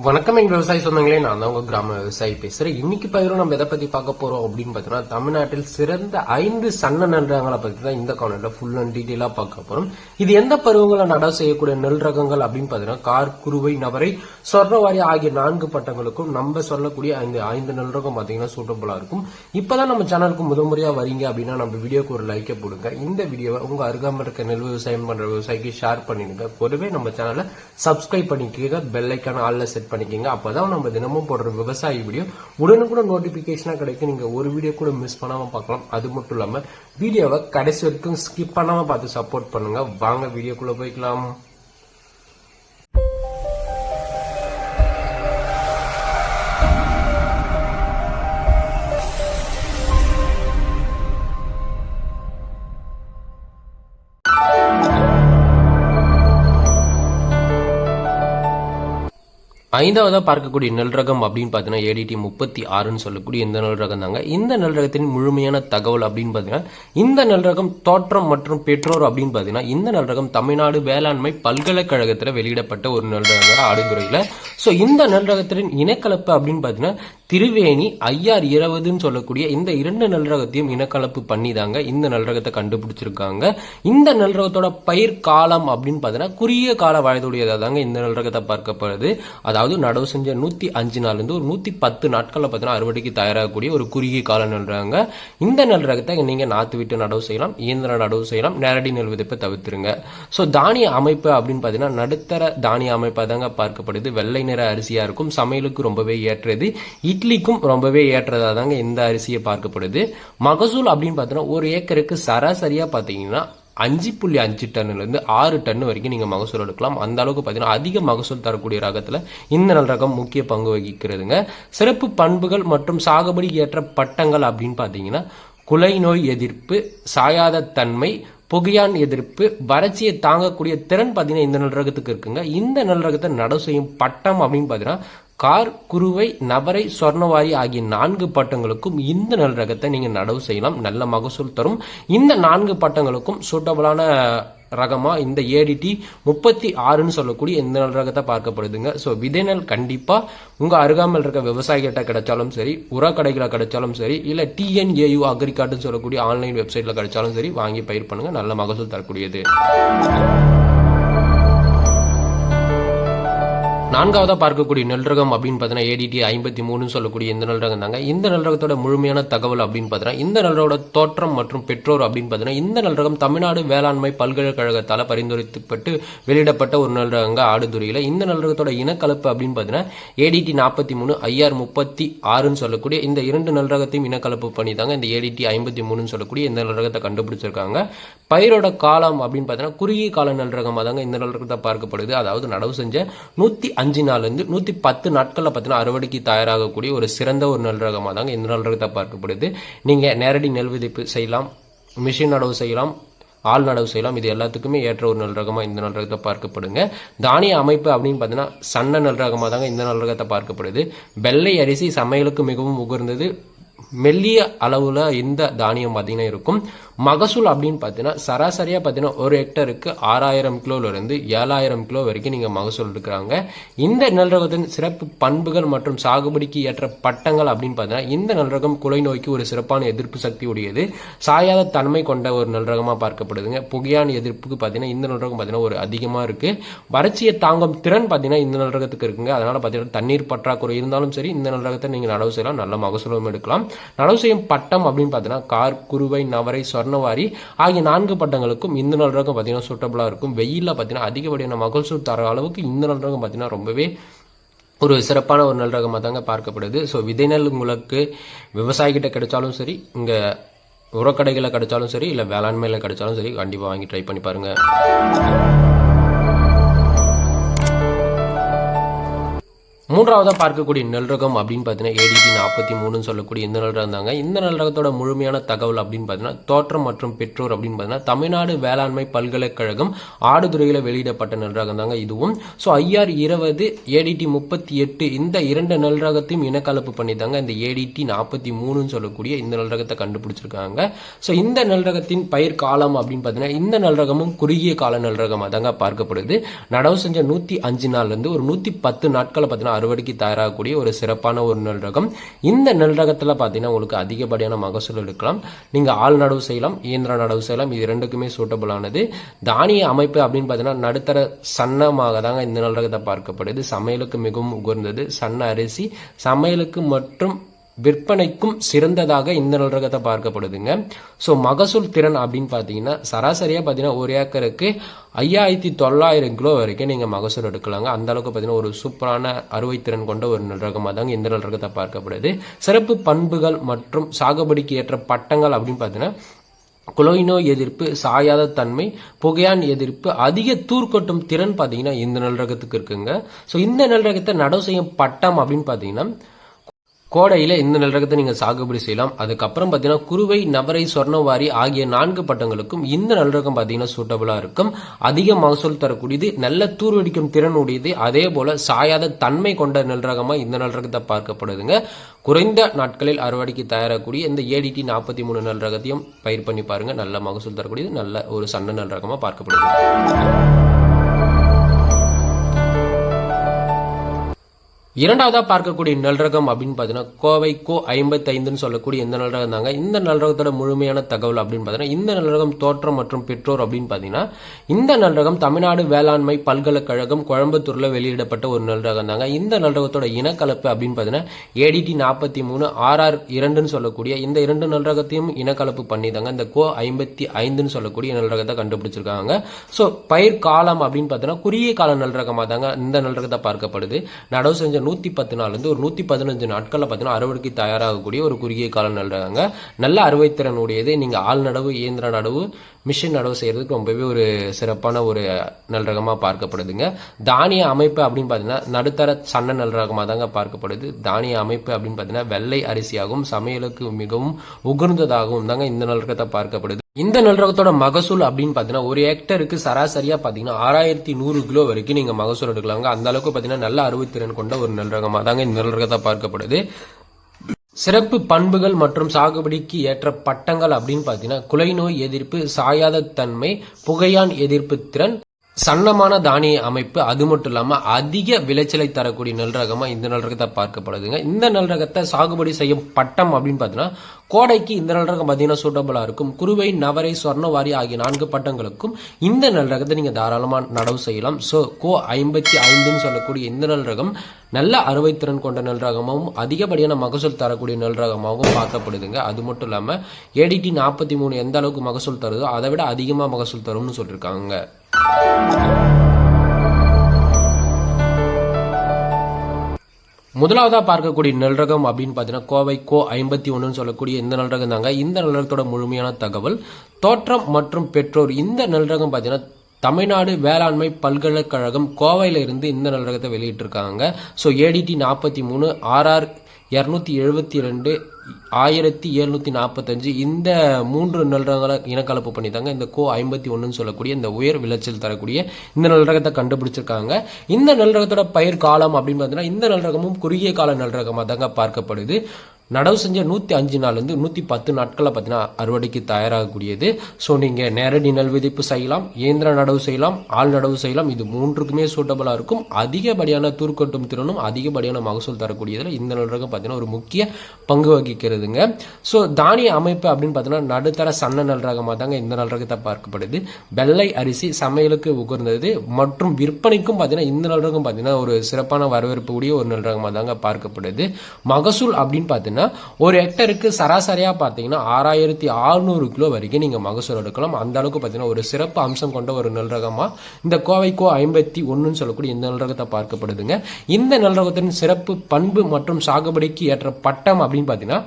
வணக்கம் எங்க விவசாய சொந்தங்களே, நான் தான் உங்க கிராம விவசாயி பேசுறேன். இன்னைக்கு பயிரும் நம்ம எதை பத்தி பார்க்க போறோம் அப்படின்னு பாத்தீங்கன்னா, தமிழ்நாட்டில் சிறந்த 5 சன்ன நெல் ரகங்களை பத்தி தான் இந்த காணொலியில ஃபுல் அண்ட் டீடைலா பார்க்க போறோம். இது எந்த பருவங்களை நடவு செய்யக்கூடிய நெல் ரகங்கள் அப்படின்னு பாத்தீங்கன்னா, கார், குருவை, நவரை, சொர்ணவாரி ஆகிய 4 பட்டங்களுக்கும் நம்ம சொல்லக்கூடிய இந்த 5 நெல் ரகம் பாத்தீங்கன்னா சூட்டபிளா இருக்கும். இப்பதான் நம்ம சேனலுக்கு முதன்முறையா வரீங்க அப்படின்னா நம்ம வீடியோக்கு ஒரு லைக்கை போடுங்க. இந்த வீடியோவை உங்க அருகாமல் இருக்க நெல் விவசாயம் பண்ற விவசாயிக்கு ஷேர் பண்ணிடுங்க. கூடவே நம்ம சேனலை சப்ஸ்கிரைப் பண்ணிக்கோங்க, பெல் ஐக்கான ஆல்ல செட் பண்ணிக்கோங்க. அப்பதான் நம்ம தினமும் போடுற விவசாய வீடியோ உடனுக்குடன் நோட்டிபிகேஷனா கிடைக்கும். நீங்க ஒரு வீடியோ கூட மிஸ் பண்ணாம பார்க்கலாம். அது மட்டும் இல்லாம வீடியோவை கடைசி வரைக்கும் ஸ்கிப் பண்ணாம பார்த்து சப்போர்ட் பண்ணுங்க. வாங்க வீடியோக்குள்ள போய்க்கலாம். ஐந்தாவதா பார்க்கக்கூடிய நெல் ரகம் அப்படின்னு பார்த்தீங்கன்னா ADT 36 சொல்லக்கூடிய இந்த நெல் ரகம் தாங்க. இந்த நெல் ரகத்தின் முழுமையான தகவல் அப்படின்னு பார்த்தீங்கன்னா, இந்த நெல் ரகம் தோற்றம் மற்றும் பெற்றோர் அப்படின்னு பார்த்தீங்கன்னா, இந்த நெல் ரகம் தமிழ்நாடு வேளாண்மை பல்கலைக்கழகத்தில் வெளியிடப்பட்ட ஒரு நெல் ரகம் ஆடுதுறையில். ஸோ இந்த நெல் ரகத்தின் இனக்கலப்பு அப்படின்னு பார்த்தீங்கன்னா, திருவேணி IR 20 சொல்லக்கூடிய இந்த 2 நெல் ரகத்தையும் இனக்கலப்பு பண்ணி தாங்க இந்த நெல் ரகத்தை கண்டுபிடிச்சிருக்காங்க. இந்த நெல் ரகத்தோட பயிர் காலம் அப்படின்னு பார்த்தீங்கன்னா, குறுகிய கால வயதுடையதாக தாங்க இந்த நெல் ரகத்தை பார்க்கப்படுது. அதாவது நடவு செஞ்ச 105 நாள்ல இருந்து ஒரு 110 நாட்கள்ல பார்த்தீங்கன்னா அறுவடைக்கு தயாராகக்கூடிய ஒரு குறுகிய கால நெல் ரகங்க. இந்த நெல் ரகத்தை நீங்க நாத்து விட்டு நடவு செய்யலாம், இயந்திர நடவு செய்யலாம், நேரடி நெல் விதைப்பை தவிர்த்துருங்க. ஸோ தானிய அமைப்பு அப்படின்னு பார்த்தீங்கன்னா, நடுத்தர தானிய அமைப்பாக தாங்க பார்க்கப்படுது. வெள்ளை நிற அரிசியா இருக்கும், சமையலுக்கு ரொம்பவே ஏற்றது, இட்லிக்கும் ரொம்பவே ஏற்றதா தாங்க இந்த அரிசியை பார்க்கப்படுது. மகசூல் அப்படின்னு பார்த்தீங்கன்னா, ஒரு ஏக்கருக்கு சராசரியா பார்த்தீங்கன்னா 5.5 டன்னுல இருந்து 6 டன் வரைக்கும் நீங்க மகசூல் எடுக்கலாம். அந்த அளவுக்கு பாத்தீங்கன்னா அதிக மகசூல் தரக்கூடிய ரகத்துல இந்த நெல் ரகம் முக்கிய பங்கு வகிக்கிறதுங்க. சிறப்பு பண்புகள் மற்றும் சாகுபடி ஏற்ற பட்டங்கள் அப்படின்னு பாத்தீங்கன்னா, குலை நோய் எதிர்ப்பு, சாயாத தன்மை, புகையான் எதிர்ப்பு, வறட்சியை தாங்கக்கூடிய திறன் பாத்தீங்கன்னா இந்த நெல் ரகத்துக்கு இருக்குங்க. இந்த நெல் ரகத்தை நடவு செய்யும் பட்டம் அப்படின்னு பாத்தீங்கன்னா, கார், குருவை, நவரை, சொர்ணவாரி ஆகிய 4 பட்டங்களுக்கும் இந்த நெல் ரகத்தை நீங்க நடவு செய்யலாம். நல்ல மகசூல் தரும். இந்த 4 பட்டங்களுக்கும் சூட்டபிளான ரகமா இந்த ADT 36 சொல்லக்கூடிய இந்த நெல் ரகத்தை பார்க்கப்படுதுங்க. ஸோ விதை நெல் கண்டிப்பா உங்க அருகாமல் இருக்க விவசாயிகிட்ட கிடைச்சாலும் சரி, உரக்கடைகளை கிடைச்சாலும் சரி, இல்ல TNAU அக்ரிகார்டுன்னு சொல்லக்கூடிய ஆன்லைன் வெப்சைட்ல கிடைச்சாலும் சரி, வாங்கி பயிர் பண்ணுங்க. நல்ல மகசூல் தரக்கூடியது. நான்காவதா பார்க்கக்கூடிய நெல் ரகம் அப்படின்னு பார்த்தீங்கன்னா, ADT 53 சொல்லக்கூடிய இந்த நெல் ரகம் தாங்க. இந்த நெல் ரகத்தோட முழுமையான தகவல் அப்படின்னு பார்த்தீங்கன்னா, இந்த நெல் ரகத்தோட தோற்றம் மற்றும் பெற்றோர் அப்படின்னு பார்த்தீங்கன்னா, இந்த நெல் ரகம் தமிழ்நாடு வேளாண்மை பல்கலைக்கழகத்தால் பரிந்துரைக்கப்பட்டு வெளியிடப்பட்ட ஒரு நெல் ரகங்க ஆடுதுறையில். இந்த நெல் ரகத்தோட இனக்கலப்பு அப்படின்னு பார்த்தீங்கன்னா, ADT 43 IR 36 சொல்லக்கூடிய இந்த 2 நெல் ரகத்தையும் இனக்கலப்பு பண்ணி தாங்க இந்த ADT 53 சொல்லக்கூடிய இந்த நெல் ரகத்தை கண்டுபிடிச்சிருக்காங்க. பயிரோட காலம் அப்படின்னு பார்த்தீங்கன்னா, குறுகிய கால நெல் ரகமாக தாங்க இந்த நெல் ரகத்தை பார்க்கப்படுது. அதாவது நடவு செஞ்ச 105 நாள்ல இருந்து 110 நாட்கள்ல பார்த்தீங்கன்னா அறுவடைக்கு தயாராகக்கூடிய ஒரு சிறந்த ஒரு நெல் ரகமாக தாங்க இந்த நெல் ரகத்தை பார்க்கப்படுது. நீங்க நேரடி நெல் விதைப்பு செய்யலாம், மிஷின் நடவு செய்யலாம், ஆள் நடவு செய்யலாம். இது எல்லாத்துக்குமே ஏற்ற ஒரு நெல் ரகமா இந்த நெல் ரகத்தை பார்க்கப்படுங்க. தானிய அமைப்பு அப்படின்னு பார்த்தீங்கன்னா, சன்ன நெல் ரகமாக தாங்க இந்த நெல் ரகத்தை பார்க்கப்படுது. வெள்ளை அரிசி சமையலுக்கு மிகவும் உகர்ந்தது. மெல்லிய அளவுல இந்த தானியம் பார்த்தீங்கன்னா இருக்கும். மகசூல் அப்படின்னு பார்த்தீங்கன்னா, சராசரியா பார்த்தீங்கன்னா ஒரு ஹெக்டருக்கு 6000 கிலோல இருந்து 7000 கிலோ வரைக்கும் நீங்க மகசூல் எடுக்கிறாங்க. இந்த நெல் ரகத்தின் சிறப்பு பண்புகள் மற்றும் சாகுபடிக்கு ஏற்ற பட்டங்கள் அப்படின்னு பார்த்தீங்கன்னா, இந்த நெல் ரகம் குலை நோய்க்கு ஒரு சிறப்பான எதிர்ப்பு சக்தி உடையது, சாயாத தன்மை கொண்ட ஒரு நெல் ரகமா பார்க்கப்படுதுங்க. புகையான் எதிர்ப்புக்கு பார்த்தீங்கன்னா இந்த நெல் ரகம் பார்த்தீங்கன்னா ஒரு அதிகமா இருக்கு. வறட்சியை தாங்கும் திறன் பார்த்தீங்கன்னா இந்த நெல் ரகத்துக்கு இருக்குங்க. அதனால பார்த்தீங்கன்னா தண்ணீர் பற்றாக்குறை இருந்தாலும் சரி, இந்த நெல் ரகத்தை நீங்க நடவு செய்யலாம், நல்ல மகசூலும் எடுக்கலாம். நடவு செய்யும் பட்டம் அப்படின்னு பார்த்தீங்கன்னா, கார், குருவை, நவரை, சொர்ணவாரி ஆகிய 4 பட்டங்களுக்கும் இந்த நெல் ரகம் பார்த்தீங்கன்னா சூட்டபிளா இருக்கும். வெயில பார்த்தீங்கன்னா அதிகப்படியான மகசூல் தர அளவுக்கு இந்த நெல் ரகம் பார்த்தீங்கன்னா ரொம்பவே ஒரு சிறப்பான ஒரு நெல் ரகமாக தாங்க பார்க்கப்படுது. ஸோ விதை நெல் உங்களுக்கு விவசாயிகிட்ட கிடைச்சாலும் சரி, இங்க உரக்கடைகளை கிடைச்சாலும் சரி, இல்லை வேளாண்மையில கிடைச்சாலும் சரி, கண்டிப்பாக வாங்கி ட்ரை பண்ணி பாருங்க. மூன்றாவதா பார்க்கக்கூடிய நெல் ரகம் அப்படின்னு பார்த்தீங்கன்னா, ADT 43 சொல்லக்கூடிய இந்த நெல் ரகம் தாங்க. இந்த நெல் ரகத்தோட முழுமையான தகவல் அப்படின்னு பார்த்தீங்கன்னா, தோற்றம் மற்றும் பெற்றோர் அப்படின்னு பார்த்தீங்கன்னா, தமிழ்நாடு வேளாண்மை பல்கலைக்கழகம் ஆடுதுறையில் வெளியிடப்பட்ட நெல் ரகம் தாங்க இதுவும். ஸோ IR 20 ADT 38 இந்த 2 நெல் ரகத்தையும் இனக்கலப்பு பண்ணி தாங்க இந்த ADT 43 சொல்லக்கூடிய இந்த நெல் ரகத்தை கண்டுபிடிச்சிருக்காங்க. ஸோ இந்த நெல் ரகத்தின் பயிர் காலம் அப்படின்னு பார்த்தீங்கன்னா, இந்த நெல் ரகமும் குறுகிய கால நெல் ரகமாக தாங்க பார்க்கப்படுது. நடவு செஞ்ச 105 நாள்ல இருந்து ஒரு 110 நாட்களை பார்த்தீங்கன்னா அறுவடைக்கு தயாராகக்கூடிய ஒரு சிறப்பான ஒரு நெல் ரகம். இந்த நெல் ரகத்தில் பார்த்தீங்கன்னா உங்களுக்கு அதிகப்படியான மகசூல் எடுக்கலாம். நீங்கள் ஆள் நடவு செய்யலாம், இயந்திர நடவு செய்யலாம். இது ரெண்டுக்குமே சூட்டபிளானது. தானிய அமைப்பு அப்படின்னு பார்த்தீங்கன்னா நடுத்தர சன்னமாக தாங்க இந்த நெல் ரகத்தை பார்க்கப்படுது. சமையலுக்கு மிகவும் உகர்ந்தது. சன்ன அரிசி சமையலுக்கு மற்றும் விற்பனைக்கும் சிறந்ததாக இந்த நெல் ரகத்தை பார்க்கப்படுதுங்க. ஸோ மகசூல் திறன் அப்படின்னு பார்த்தீங்கன்னா சராசரியாக பார்த்தீங்கன்னா ஒரு ஏக்கருக்கு 5900 கிலோ வரைக்கும் நீங்கள் மகசூல் எடுக்கலாங்க. அந்த அளவுக்கு பார்த்தீங்கன்னா ஒரு சூப்பரான அறுவை திறன் கொண்ட ஒரு நெல் ரகமாக தாங்க இந்த நெல் ரகத்தை பார்க்கப்படுது. சிறப்பு பண்புகள் மற்றும் சாகுபடிக்கு ஏற்ற பட்டங்கள் அப்படின்னு பார்த்தீங்கன்னா குலை நோய் எதிர்ப்பு, சாயாத தன்மை, புகையான் எதிர்ப்பு, அதிக தூர்க்கொட்டும் திறன் பார்த்தீங்கன்னா இந்த நெல் ரகத்துக்கு இருக்குங்க. ஸோ இந்த நெல் ரகத்தை நடவு செய்யும் பட்டம் அப்படின்னு பார்த்தீங்கன்னா கோடையில் இந்த நெல் ரகத்தை நீங்கள் சாகுபடி செய்யலாம். அதுக்கப்புறம் பார்த்தீங்கன்னா குருவை, நவரை, சொர்ணவாரி ஆகிய 4 பட்டங்களுக்கும் இந்த நெல் ரகம் பார்த்தீங்கன்னா சூட்டபிளாக இருக்கும். அதிக மகசூல் தரக்கூடியது, நல்ல தூர்வடிக்கும் திறன் உடையது, அதே போல் சாயாத தன்மை கொண்ட நெல் ரகமாக இந்த நெல் ரகத்தை பார்க்கப்படுதுங்க. குறைந்த நாட்களில் அறுவடைக்கு தயாராகக்கூடிய இந்த ADT 43 நெல் ரகத்தையும் பயிர் பண்ணி பாருங்க. நல்ல மகசூல் தரக்கூடியது, நல்ல ஒரு சன்ன நெல் ரகமாக பார்க்கப்படுது. இரண்டாவதா பார்க்கக்கூடிய நெல் ரகம் அப்படின்னு பார்த்தீங்கன்னா கோவை கோ 55ன்னு சொல்லக்கூடிய இந்த நெல் ரகம் தாங்க. இந்த நெல் ரகத்தோட முழுமையான தகவல் அப்படின்னு பார்த்தீங்கன்னா இந்த நெல் ரகம் தோற்றம் மற்றும் பெற்றோர் அப்படின்னு பார்த்தீங்கன்னா இந்த நெல் ரகம் தமிழ்நாடு வேளாண்மை பல்கலைக்கழகம் கோயம்புத்தூர்ல வெளியிடப்பட்ட ஒரு நெல் ரகம் தாங்க. இந்த நெல் ரகத்தோட இனக்கலப்பு அப்படின்னு பார்த்தீங்கன்னா ADT 43 RR2ன்னு சொல்லக்கூடிய இந்த 2 நெல் ரகத்தையும் இனக்கலப்பு பண்ணி தாங்க இந்த கோ 55ன்னு சொல்லக்கூடிய நெல் ரகத்தை கண்டுபிடிச்சிருக்காங்க. ஸோ பயிர் காலம் அப்படின்னு பார்த்தீங்கன்னா குறுகிய கால நெல் ரகமாக தாங்க இந்த நெல் ரகத்தை பார்க்கப்படுது. நடவு செஞ்ச 110 நாள்லேருந்து ஒரு 115 நாட்களில் பார்த்தீங்கன்னா அறுவடைக்கு தயாராகக்கூடிய ஒரு குறுகிய கால நெல் ரகங்க. நல்ல அறுவை திறன் உடையது. நீங்கள் ஆள் நடவு, இயந்திர நடவு, மிஷின் நடவு செய்யறதுக்கு ரொம்பவே ஒரு சிறப்பான ஒரு நெல் ரகமாக பார்க்கப்படுதுங்க. தானிய அமைப்பு அப்படின்னு பார்த்தீங்கன்னா நடுத்தர சன்ன நெல் ரகமாக தாங்க பார்க்கப்படுது. தானிய அமைப்பு அப்படின்னு பார்த்தீங்கன்னா வெள்ளை அரிசியாகவும் சமையலுக்கு மிகவும் உகர்ந்ததாகவும் தாங்க இந்த நெல் ரகத்தை பார்க்கப்படுது. இந்த நெல் ரகத்தோட மகசூல் அப்படின்னு பார்த்தீங்கன்னா ஒரு ஹெக்டருக்கு சராசரியா பார்த்தீங்கன்னா 6100 கிலோ வரைக்கும் நீங்க மகசூல் எடுக்கலாங்க. அந்த அளவுக்கு பார்த்தீங்கன்னா நல்ல அறுவத்திறன் கொண்ட ஒரு நெல் ரகமாக தாங்க இந்த நெல் ரகத்தை பார்க்கப்படுது. சிறப்பு பண்புகள் மற்றும் சாகுபடிக்கு ஏற்ற பட்டங்கள் அப்படின்னு பார்த்தீங்கன்னா குலை நோய் எதிர்ப்பு, சாயாத தன்மை, புகையான் எதிர்ப்பு திறன், சன்னமான தானிய அமைப்பு, அது மட்டும் இல்லாம அதிக விளைச்சலை தரக்கூடிய நெல் ரகமா இந்த நெல் ரகத்தை பார்க்கப்படுதுங்க. இந்த நெல் ரகத்தை சாகுபடி செய்யும் பட்டம் அப்படின்னு பார்த்தீங்கன்னா கோடைக்கு இந்த நெல் ரகம் பார்த்தீங்கன்னா சூட்டபிளா இருக்கும். குருவை, நவரை, சொர்ணவாரி ஆகிய 4 பட்டங்களுக்கும் இந்த நெல் ரகத்தை நீங்க தாராளமா நடவு செய்யலாம். ஸோ கோ 55ன்னு சொல்லக்கூடிய இந்த நெல் ரகம் நல்ல அறுவைத்திறன் கொண்ட நெல் ரகமாகவும் அதிகப்படியான மகசூல் தரக்கூடிய நெல் ரகமாகவும் பார்க்கப்படுதுங்க. அது மட்டும் இல்லாம ADT 43 எந்த அளவுக்கு மகசூல் தருதோ அதை விட அதிகமா மகசூல் தரும்னு சொல்லியிருக்காங்க. முதலாவதா பார்க்கக்கூடிய நெல் ரகம் அப்படின்னு பார்த்தீங்கன்னா கோவை கோ 51ன்னு சொல்லக்கூடிய இந்த நெல் ரகம் தாங்க. இந்த நெல் ரகத்தோட முழுமையான தகவல், தோற்றம் மற்றும் பெற்றோர். இந்த நெல் ரகம் பார்த்தீங்கன்னா தமிழ்நாடு வேளாண்மை பல்கலைக்கழகம் கோவையில இருந்து இந்த நெல் ரகத்தை வெளியிட்டிருக்காங்க. ஸோ ADT 43 RR272 1745 இந்த 3 நெல் ரகங்களை இனக்கலப்பு பண்ணி தாங்க இந்த கோ 51ன்னு சொல்லக்கூடிய இந்த உயர் விளைச்சல் தரக்கூடிய இந்த நெல் ரகத்தை கண்டுபிடிச்சிருக்காங்க. இந்த நெல் ரகத்தோட பயிர் காலம் அப்படின்னு பார்த்தீங்கன்னா இந்த நெல் ரகமும் குறுகிய கால நெல் ரகமாக தாங்க பார்க்கப்படுது. நடவு செஞ்ச 105 நாள்லேருந்து 110 நாட்களில் பார்த்தீங்கன்னா அறுவடைக்கு தயாராகக்கூடியது. ஸோ நீங்கள் நேரடி நெல் விதைப்பு செய்யலாம், இயந்திர நடவு செய்யலாம், ஆள் நடவு செய்யலாம். இது 3க்குமே சூட்டபிளாக இருக்கும். அதிகப்படியான தூர்க்கட்டும் திறனும் அதிகப்படியான மகசூல் தரக்கூடியதில் இந்த நெல் ரகம் பார்த்தீங்கன்னா ஒரு முக்கிய பங்கு வகிக்கிறதுங்க. ஸோ தானிய அமைப்பு அப்படின்னு பார்த்தீங்கன்னா நடுத்தர சன்ன நெல் ரகமாக தாங்க இந்த நெல் ரகத்தை பார்க்கப்படுது. வெள்ளை அரிசி சமையலுக்கு உகர்ந்தது மற்றும் விற்பனைக்கும் பார்த்தீங்கன்னா இந்த நெல் ரகம் பார்த்தீங்கன்னா ஒரு சிறப்பான வரவேற்பு கூடிய ஒரு நெல் ரகமாக தாங்க பார்க்கப்படுது. மகசூல் அப்படின்னு பார்த்தீங்கன்னா ஒரு ஹெக்டருக்கு சராசரியா பார்த்தீங்கன்னா 6600 கிலோ வரைக்கும் நீங்க மகசூல் எடுக்கலாம். அந்த அளவுக்கு பார்த்தீங்கன்னா ஒரு சிறப்பு அம்சம் கொண்ட ஒரு நெல் ரகமா இந்த கோவை கோ 51ன்னு சொல்லக்கூடிய இந்த நெல் ரகத்தை பார்க்கப்படுதுங்க. இந்த நெல் ரகத்தின் சிறப்பு பண்பு மற்றும் சாகுபடிக்கு ஏற்ற பட்டம் அப்படின்னு பார்த்தீங்கன்னா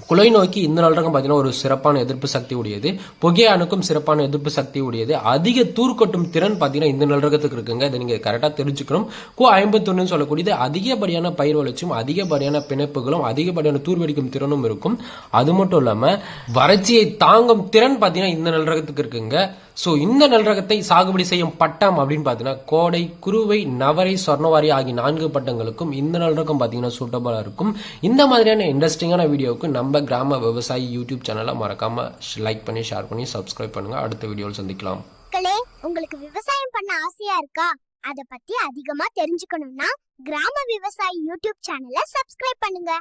குலை நோய்க்கு இந்த நெல் ரகம் பார்த்தீங்கன்னா ஒரு சிறப்பான எதிர்ப்பு சக்தி உடையது. புகையானுக்கும் சிறப்பான எதிர்ப்பு சக்தி உடையது. அதிக தூர்க்கட்டும் திறன் பார்த்தீங்கன்னா இந்த நெல் ரகத்துக்கு இருக்குங்க. இதை நீங்க கரெக்டாக தெரிஞ்சுக்கணும். கோ 51ன்னு சொல்லக்கூடியது அதிகப்படியான பயிர் வளர்ச்சியும் அதிகப்படியான பிணைப்புகளும் அதிகப்படியான தூர்வடிக்கும் திறனும் இருக்கும். அது மட்டும் இல்லாம வறட்சியை தாங்கும் திறன் பார்த்தீங்கன்னா இந்த நெல் ரகத்துக்கு இருக்குங்க. ஸோ இந்த நெல் ரகத்தை சாகுபடி செய்யும் பட்டம் அப்படின்னு பார்த்தீங்கன்னா கோடை, குருவை, நவரை, சொர்ணவாரி ஆகிய 4 பட்டங்களுக்கும் இந்த நெல் ரகம் பார்த்தீங்கன்னா சூட்டபிளாக இருக்கும். இந்த மாதிரியான இன்ட்ரெஸ்டிங்கான வீடியோவுக்கு நம்ம கிராம விவசாயி யூடியூப் சேனலை மறக்காம லைக் பண்ணி, ஷேர் பண்ணி, சப்ஸ்கிரைப் பண்ணுங்க. அடுத்த வீடியோவில் சந்திக்கலாம். உங்களுக்கு விவசாயம் பண்ண ஆசையா இருக்கா? அத பத்தி அதிகமா தெரிஞ்சுக்கணும்னா கிராம விவசாயி யூடியூப் சேனலை சப்ஸ்கிரைப் பண்ணுங்க.